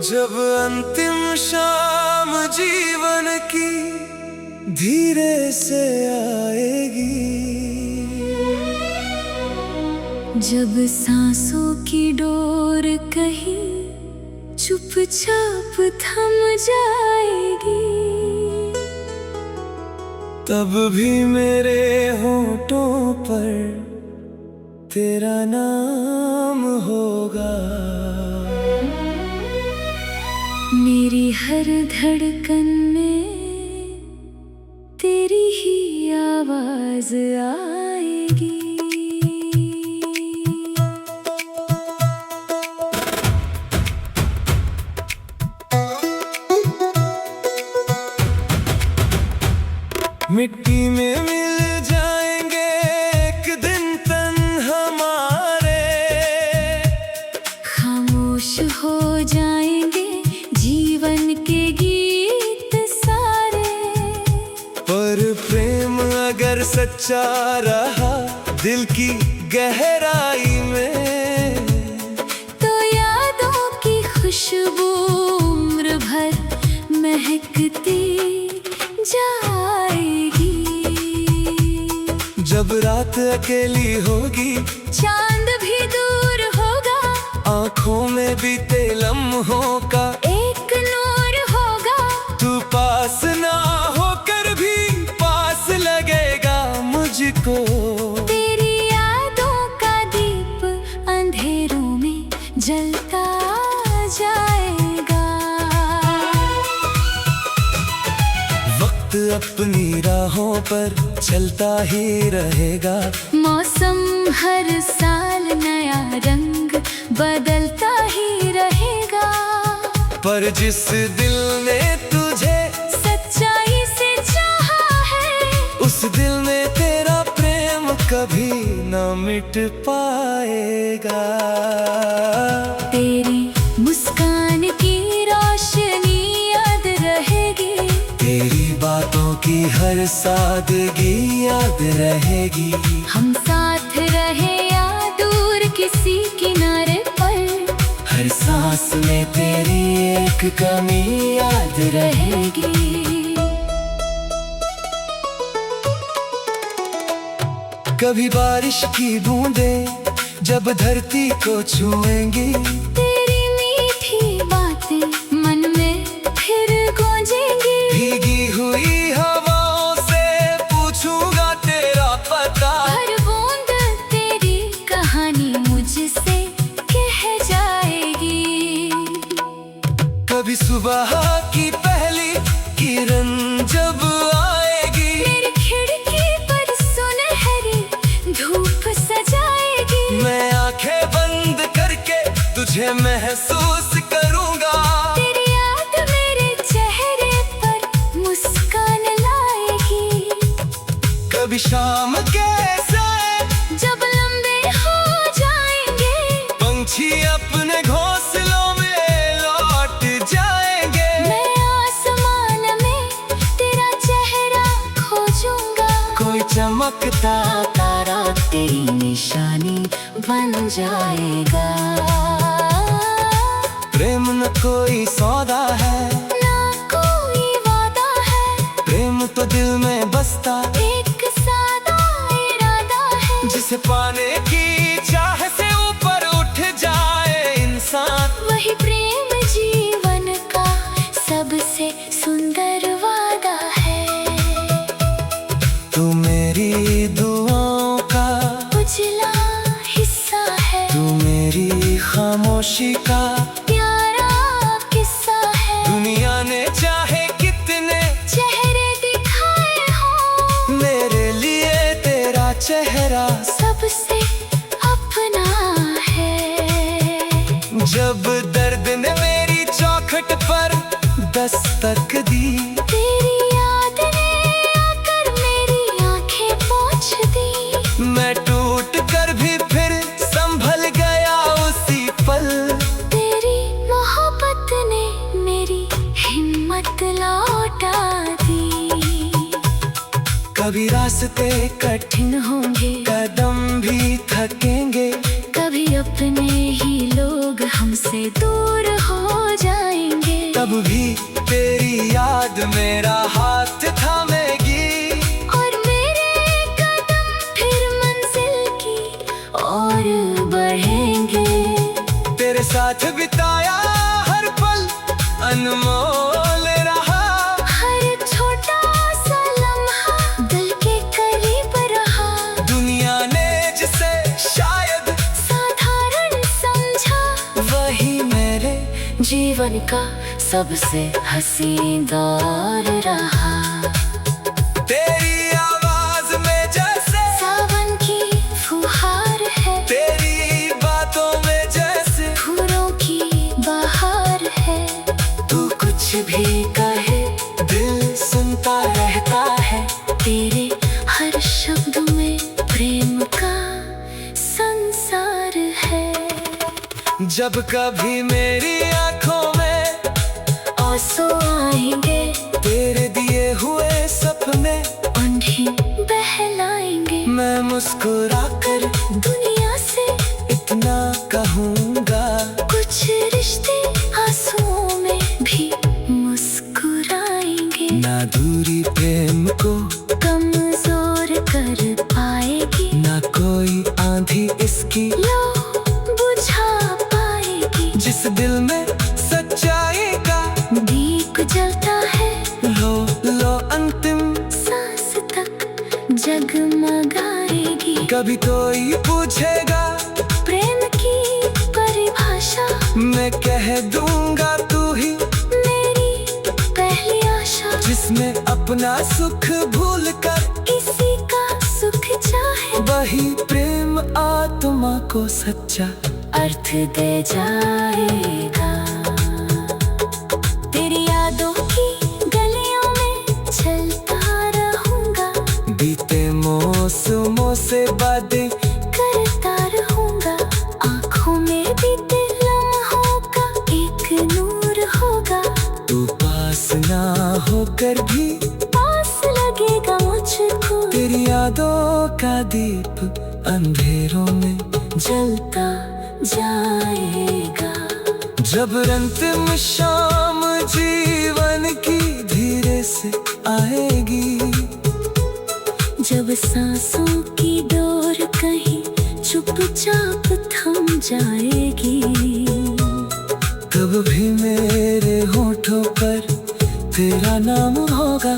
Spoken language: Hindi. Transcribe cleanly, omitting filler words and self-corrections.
जब अंतिम शाम जीवन की धीरे से आएगी, जब सांसों की डोर कहीं चुपचाप थम जाएगी, तब भी मेरे होठों पर तेरा नाम होगा। मेरी हर धड़कन में तेरी ही आवाज आएगी। मिट्टी में मिल जाएंगे एक दिन तन हमारे, खामोश हो जाएंगे जीवन के गीत सारे। पर प्रेम अगर सच्चा रहा दिल की गहराई में, तो यादों की खुशबू उम्र भर महकती जाएगी। जब रात अकेली होगी, चांद भी दूर होगा, आँखों में बीते लम्हों का एक नूर होगा। तू पास ना होकर भी पास लगेगा मुझको। तेरी यादों का दीप अंधेरों में जलता जाएगा। वक्त अपनी राहों पर चलता ही रहेगा, मौसम हर साल नया रंग बदलता ही रहेगा। पर जिस दिल ने तुझे सच्चाई से चाहा है, उस दिल में तेरा प्रेम कभी न मिट पाएगा। तेरी मुस्कान की रोशनी याद रहेगी, तेरी बातों की हर सादगी याद रहेगी। हम साथ रहे या दूर किसी किनारे पर, हर सांस में तेरी एक कमी याद रहेगी। कभी बारिश की बूंदें जब धरती को छुएंगी, तेरी मीठी बातें मन में फिर गूंजेंगी। भीगी हुई हवाओं से पूछूंगा तेरा पता, हर बूंद तेरी कहानी मुझसे कह जाएगी। कभी सुबह की पहली किरण जब आएगी, मेरी खिड़की पर सुनहरी धूप सजाएगी। मैं आंखें बंद करके तुझे महसूस करूंगा। तेरी याद मेरे चेहरे पर मुस्कान लाएगी। कभी शाम के साए जब लंबे हो जाएंगे, पंछी अपने घोंसलों में लौट जाएंगे। मैं आसमान में तेरा चेहरा खोजूंगा। कोई चमकता तारा तेरी निशानी बन जाएगा। प्रेम न कोई सौदा है, ना कोई वादा है, प्रेम तो दिल में बसता एक सादा इरादा है। जिसे पाने की चाह से ऊपर उठ जाए इंसान, वही प्रेम जीवन का सबसे सुंदर वादा है। तू मेरी दुआओं का उजला हिस्सा है, तू मेरी खामोशी का प्यारा किस्सा है। दुनिया ने चाहे कितने चेहरे दिखाए हो, मेरे लिए तेरा चेहरा सबसे अपना है। जब दर्द ने मेरी चौखट पर दस्तक दी, तेरी याद ने आकर मेरी आंखें पोंछ दी। मैं टूट कर भी फिर संभल गया उसी पल। तेरी मोहब्बत ने मेरी हिम्मत लौटा दी। कभी रास्ते कठिन होंगे, कदम भी थकेंगे, कभी अपने ही लोग हमसे दूर हो जाएंगे। भी तेरी याद मेरा हाथ थामेगी, और मेरे कदम फिर मंजिल की और बढ़ेंगे। तेरे साथ बिताया हर पल अनमोल रहा, हर छोटा सा लम्हा दिल के करीब रहा। दुनिया ने जिसे शायद साधारण समझा, वही मेरे जीवन का सबसे हसीन दौर रहा। तेरी आवाज में जैसे सावन की फुहार है, तेरी बातों में जैसे फूलों की बहार है। तू कुछ भी कहे दिल सुनता रहता है, तेरे हर शब्द में प्रेम का संसार है। जब कभी मेरी आंखों में आंसू आएंगे, तेरे दिए हुए सपने उन्हें बहलाएंगे। मैं मुस्कुराकर दुनिया से इतना कहूँगा, कुछ रिश्ते आंसुओं में भी मुस्कुराएंगे। ना दूरी प्रेम को कमजोर कर पाएगी, ना कोई आंधी इसकी लो बुझा पाएगी। जिस दिल में सच्चाई का दीप जलता है, लो अंतिम सांस तक जगमगाएगी। कभी कोई पूछेगा प्रेम की परिभाषा, मैं कह दूंगा तू ही मेरी पहली आशा। जिसमें अपना सुख भूल कर किसी का सुख चाहे, वही प्रेम आत्मा को सच्चा अर्थ दे जाएगा। तेरी यादों की गलियों में चलता रहूंगा, बीते मौसमों से बातें करता रहूंगा। आँखों में बीते लम्हों का एक नूर होगा, तू पास ना होकर भी पास लगेगा मुझको। तेरी यादों का दीप अंधेरों में जलता जाएगा। जब अंतिम शाम जीवन की धीरे से आएगी, जब सांसों की डोर कहीं चुपचाप थम जाएगी, तब भी मेरे होठों पर तेरा नाम होगा।